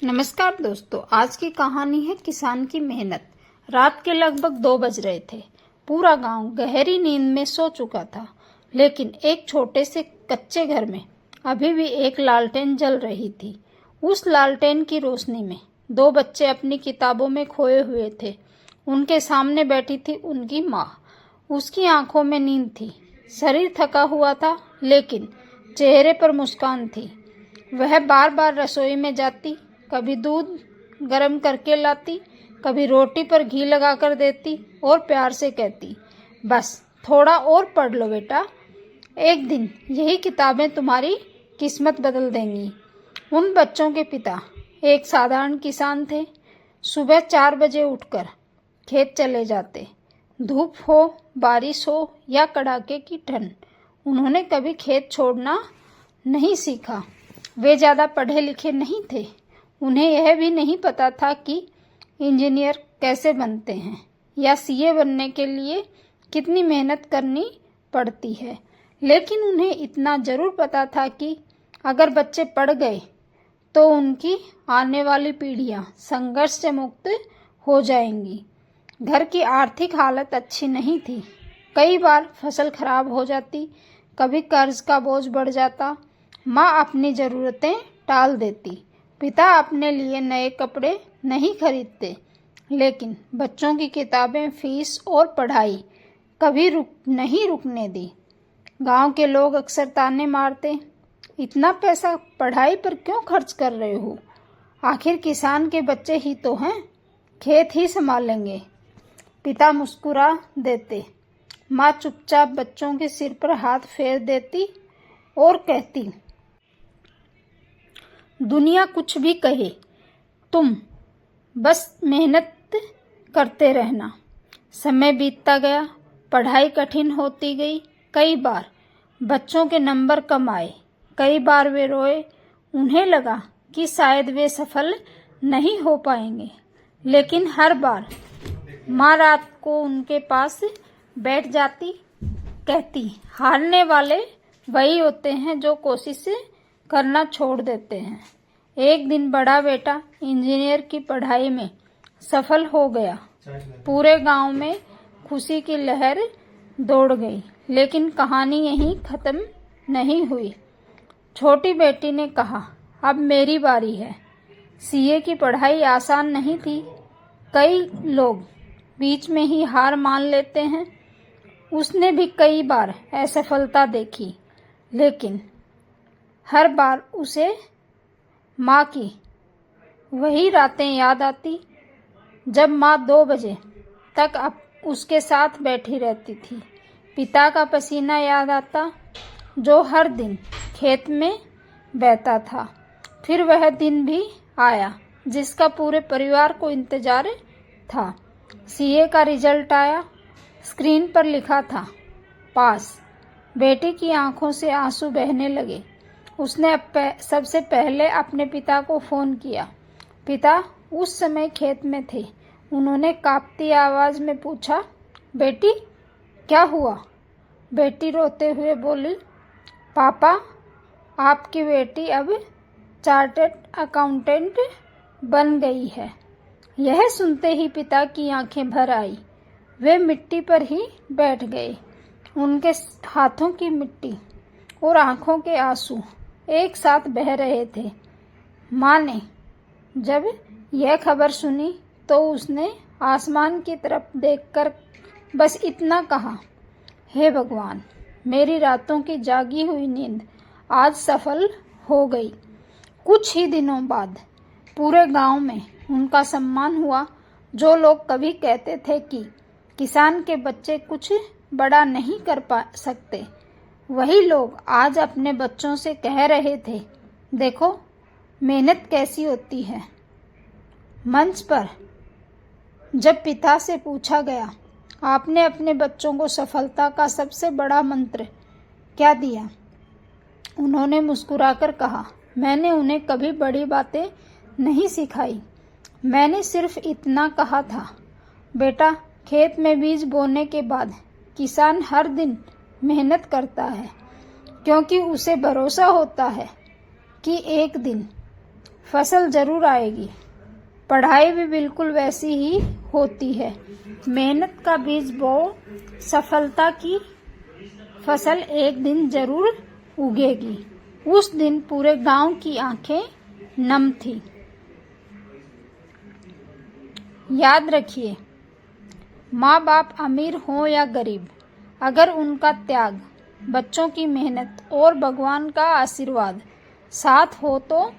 नमस्कार दोस्तों, आज की कहानी है किसान की मेहनत। रात के लगभग 2 बज रहे थे। पूरा गांव गहरी नींद में सो चुका था, लेकिन एक छोटे से कच्चे घर में अभी भी एक लालटेन जल रही थी। उस लालटेन की रोशनी में 2 बच्चे अपनी किताबों में खोए हुए थे। उनके सामने बैठी थी उनकी माँ। उसकी आंखों में नींद थी, शरीर थका हुआ था, लेकिन चेहरे पर मुस्कान थी। वह बार बार रसोई में जाती, कभी दूध गर्म करके लाती, कभी रोटी पर घी लगाकर देती और प्यार से कहती, बस थोड़ा और पढ़ लो बेटा, एक दिन यही किताबें तुम्हारी किस्मत बदल देंगी। उन बच्चों के पिता एक साधारण किसान थे। सुबह 4 बजे उठकर खेत चले जाते। धूप हो, बारिश हो या कड़ाके की ठंड, उन्होंने कभी खेत छोड़ना नहीं सीखा। वे ज़्यादा पढ़े लिखे नहीं थे। उन्हें यह भी नहीं पता था कि इंजीनियर कैसे बनते हैं या सीए बनने के लिए कितनी मेहनत करनी पड़ती है, लेकिन उन्हें इतना ज़रूर पता था कि अगर बच्चे पढ़ गए तो उनकी आने वाली पीढ़ियां संघर्ष से मुक्त हो जाएंगी। घर की आर्थिक हालत अच्छी नहीं थी। कई बार फसल खराब हो जाती, कभी कर्ज का बोझ बढ़ जाता। माँ अपनी ज़रूरतें टाल देती। पिता अपने लिए नए कपड़े नहीं खरीदते, लेकिन बच्चों की किताबें, फीस और पढ़ाई कभी नहीं रुकने दी। गांव के लोग अक्सर ताने मारते, इतना पैसा पढ़ाई पर क्यों खर्च कर रहे हो? आखिर किसान के बच्चे ही तो हैं, खेत ही संभालेंगे। पिता मुस्कुरा देते। माँ चुपचाप बच्चों के सिर पर हाथ फेर देती और कहती, दुनिया कुछ भी कहे, तुम बस मेहनत करते रहना। समय बीतता गया, पढ़ाई कठिन होती गई। कई बार बच्चों के नंबर कम आए, कई बार वे रोए। उन्हें लगा कि शायद वे सफल नहीं हो पाएंगे, लेकिन हर बार माँ रात को उनके पास बैठ जाती, कहती, हारने वाले वही होते हैं जो कोशिश करना छोड़ देते हैं। एक दिन बड़ा बेटा इंजीनियर की पढ़ाई में सफल हो गया। पूरे गांव में खुशी की लहर दौड़ गई, लेकिन कहानी यहीं खत्म नहीं हुई। छोटी बेटी ने कहा, अब मेरी बारी है। सीए की पढ़ाई आसान नहीं थी। कई लोग बीच में ही हार मान लेते हैं। उसने भी कई बार असफलता देखी, लेकिन हर बार उसे माँ की वही रातें याद आती, जब माँ 2 बजे तक उसके साथ बैठी रहती थी। पिता का पसीना याद आता, जो हर दिन खेत में बहता था। फिर वह दिन भी आया जिसका पूरे परिवार को इंतजार था। सीए का रिजल्ट आया। स्क्रीन पर लिखा था, पास। बेटी की आंखों से आंसू बहने लगे। उसने सबसे पहले अपने पिता को फ़ोन किया। पिता उस समय खेत में थे। उन्होंने कांपती आवाज़ में पूछा, बेटी क्या हुआ? बेटी रोते हुए बोली, पापा, आपकी बेटी अब चार्टर्ड अकाउंटेंट बन गई है। यह सुनते ही पिता की आंखें भर आई। वे मिट्टी पर ही बैठ गए। उनके हाथों की मिट्टी और आंखों के आंसू एक साथ बह रहे थे। माँ ने जब यह खबर सुनी तो उसने आसमान की तरफ देखकर बस इतना कहा, हे भगवान, मेरी रातों की जागी हुई नींद आज सफल हो गई। कुछ ही दिनों बाद पूरे गांव में उनका सम्मान हुआ। जो लोग कभी कहते थे कि किसान के बच्चे कुछ बड़ा नहीं कर सकते, वही लोग आज अपने बच्चों से कह रहे थे, देखो मेहनत कैसी होती है। मंच पर जब पिता से पूछा गया, आपने अपने बच्चों को सफलता का सबसे बड़ा मंत्र क्या दिया? उन्होंने मुस्कुराकर कहा, मैंने उन्हें कभी बड़ी बातें नहीं सिखाई। मैंने सिर्फ इतना कहा था, बेटा, खेत में बीज बोने के बाद किसान हर दिन मेहनत करता है, क्योंकि उसे भरोसा होता है कि एक दिन फसल जरूर आएगी। पढ़ाई भी बिल्कुल वैसी ही होती है। मेहनत का बीज बोओ, सफलता की फसल एक दिन जरूर उगेगी। उस दिन पूरे गांव की आंखें नम थी। याद रखिए, माँ बाप अमीर हो या गरीब, अगर उनका त्याग, बच्चों की मेहनत और भगवान का आशीर्वाद साथ हो तो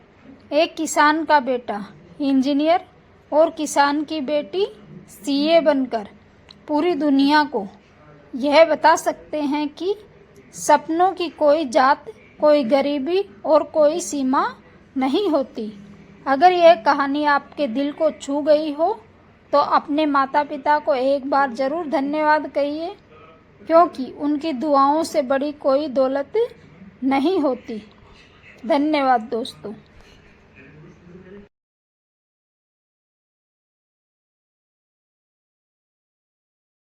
एक किसान का बेटा इंजीनियर और किसान की बेटी सीए बनकर पूरी दुनिया को यह बता सकते हैं कि सपनों की कोई जात, कोई गरीबी और कोई सीमा नहीं होती। अगर यह कहानी आपके दिल को छू गई हो तो अपने माता पिता को एक बार जरूर धन्यवाद कहिए, क्योंकि उनकी दुआओं से बड़ी कोई दौलत नहीं होती। धन्यवाद दोस्तों।